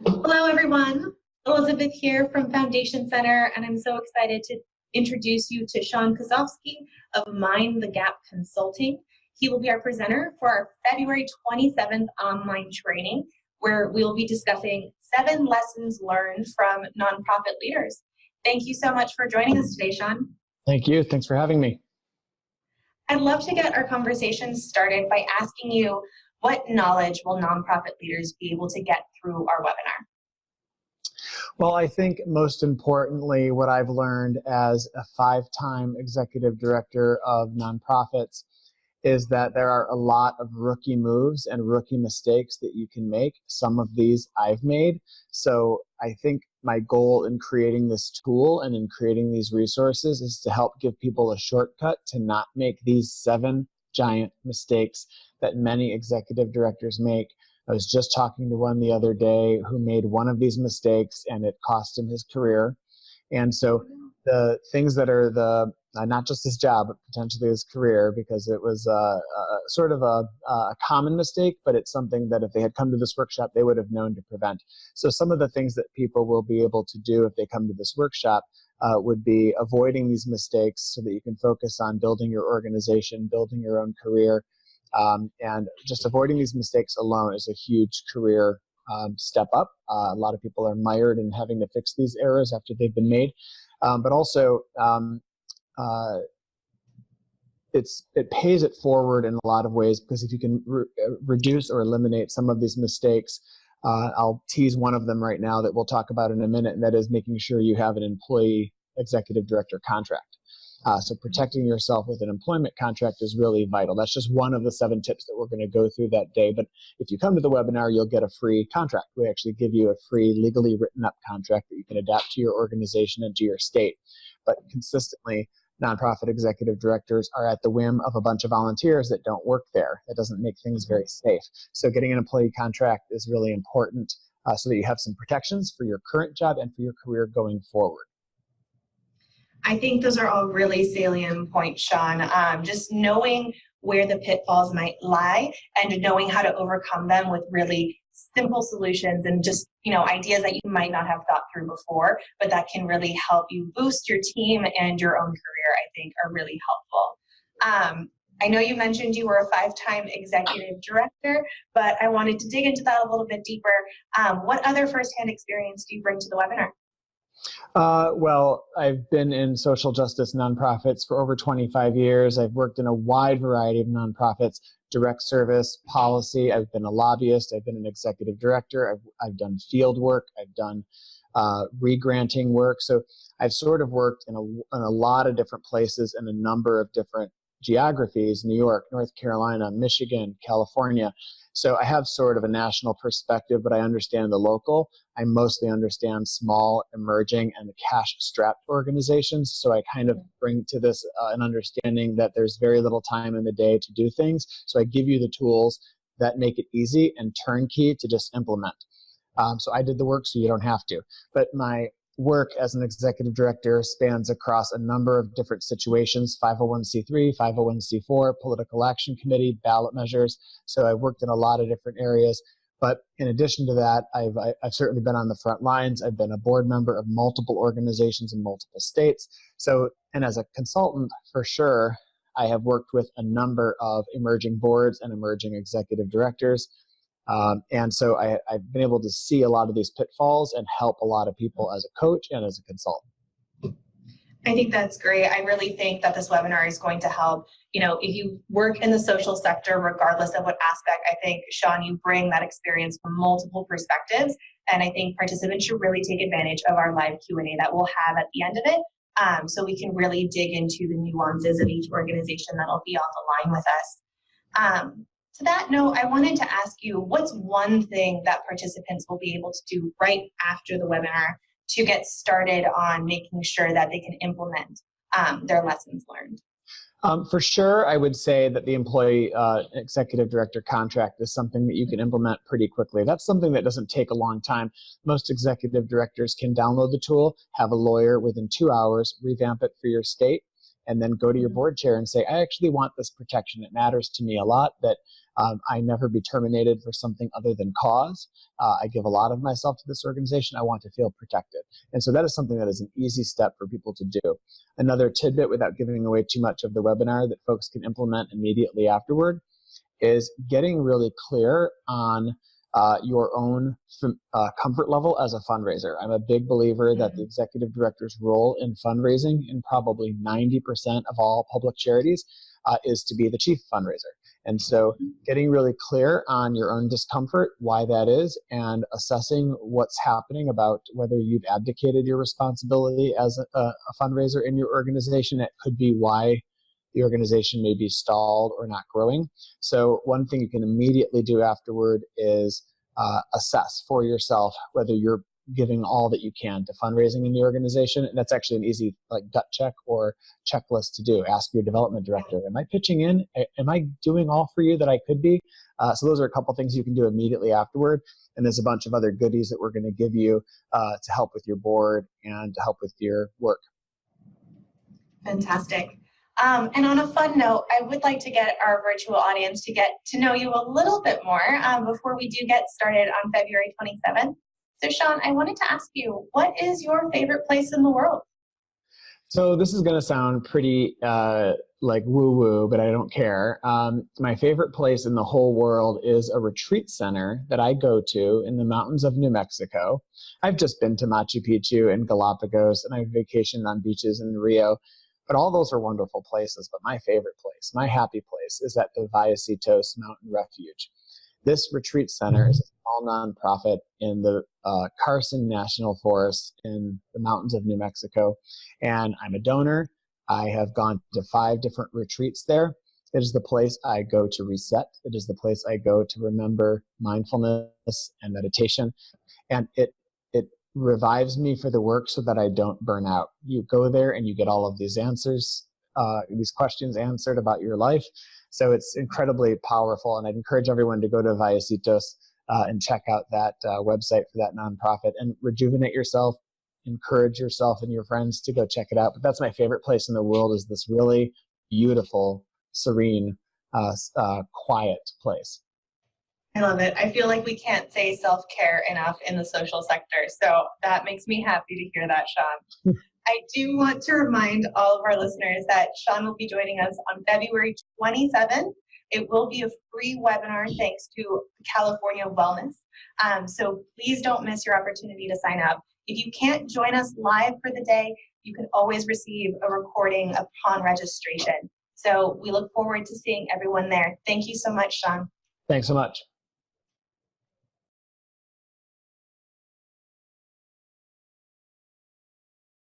Hello, everyone. Elizabeth here from Foundation Center, and I'm so excited to introduce you to Sean Kozowski of Mind the Gap Consulting. He will be our presenter for our February 27th online training, where we will be discussing 7 lessons learned from nonprofit leaders. Thank you so much for joining us today, Sean. Thank you. Thanks for having me. I'd love to get our conversation started by asking you, what knowledge will nonprofit leaders be able to get through our webinar? Well, I think most importantly, what I've learned as a 5-time executive director of nonprofits is that there are a lot of rookie moves and rookie mistakes that you can make. Some of these I've made. So I think my goal in creating this tool and in creating these resources is to help give people a shortcut to not make these 7 giant mistakes that many executive directors make. I was just talking to one the other day who made one of these mistakes and it cost him his career. And so the things that are not just his job, but potentially his career, because it was sort of a common mistake, but it's something that if they had come to this workshop, they would have known to prevent. So some of the things that people will be able to do if they come to this workshop would be avoiding these mistakes so that you can focus on building your organization, building your own career, and just avoiding these mistakes alone is a huge career step up. A lot of people are mired in having to fix these errors after they've been made. But also, it pays it forward in a lot of ways, because if you can reduce or eliminate some of these mistakes, I'll tease one of them right now that we'll talk about in a minute, and that is making sure you have an employee executive director contract. So protecting yourself with an employment contract is really vital. That's just one of the 7 tips that we're going to go through that day. But if you come to the webinar, you'll get a free contract. We actually give you a free legally written up contract that you can adapt to your organization and to your state. But consistently, nonprofit executive directors are at the whim of a bunch of volunteers that don't work there. That doesn't make things very safe. So getting an employee contract is really important so that you have some protections for your current job and for your career going forward. I think those are all really salient points, Sean. Just knowing where the pitfalls might lie and knowing how to overcome them with really simple solutions and just, ideas that you might not have thought through before, but that can really help you boost your team and your own career, I think are really helpful. I know you mentioned you were a 5-time executive director, but I wanted to dig into that a little bit deeper. What other firsthand experience do you bring to the webinar? Well, I've been in social justice nonprofits for over 25 years. I've worked in a wide variety of nonprofits, direct service, policy. I've been a lobbyist. I've been an executive director. I've done field work. I've done re-granting work. So I've sort of worked in a lot of different places in a number of different geographies: New York, North Carolina, Michigan, California. So I have sort of a national perspective, but I understand the local. I mostly understand small, emerging, and cash-strapped organizations. So I kind of bring to this an understanding that there's very little time in the day to do things. So I give you the tools that make it easy and turnkey to just implement. So I did the work so you don't have to. But my work as an executive director spans across a number of different situations: 501c3, 501c4, political action committee, ballot measures. So I've worked in a lot of different areas. But in addition to that, I've certainly been on the front lines. I've been a board member of multiple organizations in multiple states. So, and as a consultant, for sure, I have worked with a number of emerging boards and emerging executive directors. And so I've been able to see a lot of these pitfalls and help a lot of people as a coach and as a consultant. I think that's great. I really think that this webinar is going to help, if you work in the social sector, regardless of what aspect. I think, Sean, you bring that experience from multiple perspectives. And I think participants should really take advantage of our live Q&A that we'll have at the end of it. So we can really dig into the nuances of each organization that'll be on the line with us. To that note, I wanted to ask you, what's one thing that participants will be able to do right after the webinar to get started on making sure that they can implement their lessons learned? For sure, I would say that the employee executive director contract is something that you can implement pretty quickly. That's something that doesn't take a long time. Most executive directors can download the tool, have a lawyer within 2 hours, revamp it for your state, and then go to your board chair and say, I actually want this protection. It matters to me a lot that I never be terminated for something other than cause. I give a lot of myself to this organization. I want to feel protected. And so that is something that is an easy step for people to do. Another tidbit, without giving away too much of the webinar, that folks can implement immediately afterward is getting really clear on your own comfort level as a fundraiser. I'm a big believer that the executive director's role in fundraising, in probably 90% of all public charities, is to be the chief fundraiser. And so getting really clear on your own discomfort, why that is, and assessing what's happening about whether you've abdicated your responsibility as a fundraiser in your organization. It could be why the organization may be stalled or not growing. So one thing you can immediately do afterward is assess for yourself whether you're giving all that you can to fundraising in the organization. And that's actually an easy gut check or checklist to do. Ask your development director, am I pitching in? Am I doing all for you that I could be? So those are a couple things you can do immediately afterward. And there's a bunch of other goodies that we're going to give you to help with your board and to help with your work. Fantastic. And on a fun note, I would like to get our virtual audience to get to know you a little bit more before we do get started on February 27th. So Sean, I wanted to ask you, what is your favorite place in the world? So this is going to sound pretty like woo-woo, but I don't care. My favorite place in the whole world is a retreat center that I go to in the mountains of New Mexico. I've just been to Machu Picchu and Galapagos, and I've vacationed on beaches in Rio. But all those are wonderful places. But my favorite place, my happy place, is at the Vallecitos Mountain Refuge. This retreat center is a small nonprofit in the Carson National Forest in the mountains of New Mexico. And I'm a donor. I have gone to 5 different retreats there. It is the place I go to reset. It is the place I go to remember mindfulness and meditation. And it revives me for the work so that I don't burn out. You go there and you get all of these answers, these questions answered about your life. So it's incredibly powerful, and I'd encourage everyone to go to Vallecitos and check out that website for that nonprofit and rejuvenate yourself, encourage yourself and your friends to go check it out. But that's my favorite place in the world, is this really beautiful, serene, quiet place. I love it. I feel like we can't say self-care enough in the social sector. So that makes me happy to hear that, Sean. I do want to remind all of our listeners that Sean will be joining us on February 27th. It will be a free webinar thanks to California Wellness. So please don't miss your opportunity to sign up. If you can't join us live for the day, you can always receive a recording upon registration. So we look forward to seeing everyone there. Thank you so much, Sean. Thanks so much.